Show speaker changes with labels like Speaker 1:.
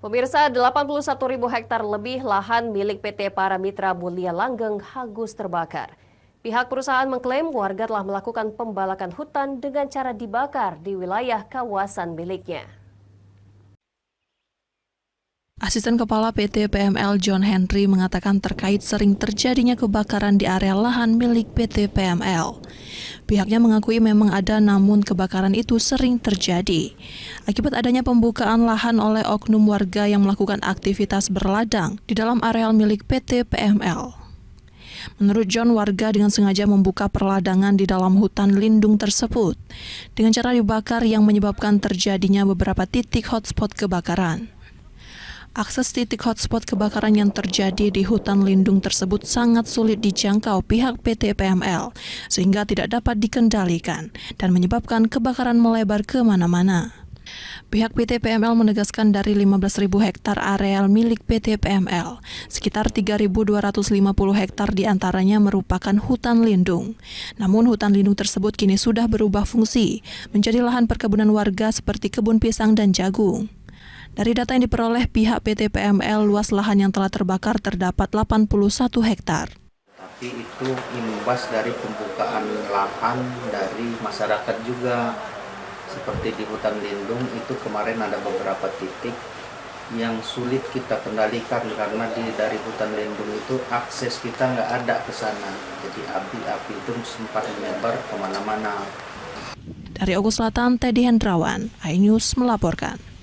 Speaker 1: Pemirsa, 81.000 hektar lebih lahan milik PT Paramitra Mulia Langgeng hangus terbakar. Pihak perusahaan mengklaim warga telah melakukan pembalakan hutan dengan cara dibakar di wilayah kawasan miliknya.
Speaker 2: Asisten Kepala PT PML John Henry mengatakan terkait sering terjadinya kebakaran di area lahan milik PT PML. Pihaknya mengakui memang ada, namun kebakaran itu sering terjadi akibat adanya pembukaan lahan oleh oknum warga yang melakukan aktivitas berladang di dalam areal milik PT PML. Menurut John, warga dengan sengaja membuka perladangan di dalam hutan lindung tersebut dengan cara dibakar yang menyebabkan terjadinya beberapa titik hotspot kebakaran. Akses titik hotspot kebakaran yang terjadi di hutan lindung tersebut sangat sulit dijangkau pihak PT PML, sehingga tidak dapat dikendalikan dan menyebabkan kebakaran melebar kemana-mana. Pihak PT PML menegaskan dari 15.000 hektar areal milik PT PML, sekitar 3.250 hektar diantaranya merupakan hutan lindung. Namun hutan lindung tersebut kini sudah berubah fungsi menjadi lahan perkebunan warga seperti kebun pisang dan jagung. Dari data yang diperoleh pihak PT PML, luas lahan yang telah terbakar terdapat 81 hektar.
Speaker 3: Tapi itu imbas dari pembukaan lahan dari masyarakat juga. Seperti di hutan lindung itu kemarin ada beberapa titik yang sulit kita kendalikan karena dari hutan lindung itu akses kita nggak ada ke sana. Jadi api-api itu sempat menyebar kemana-mana.
Speaker 2: Dari Ogo Selatan, Teddy Hendrawan, iNews melaporkan.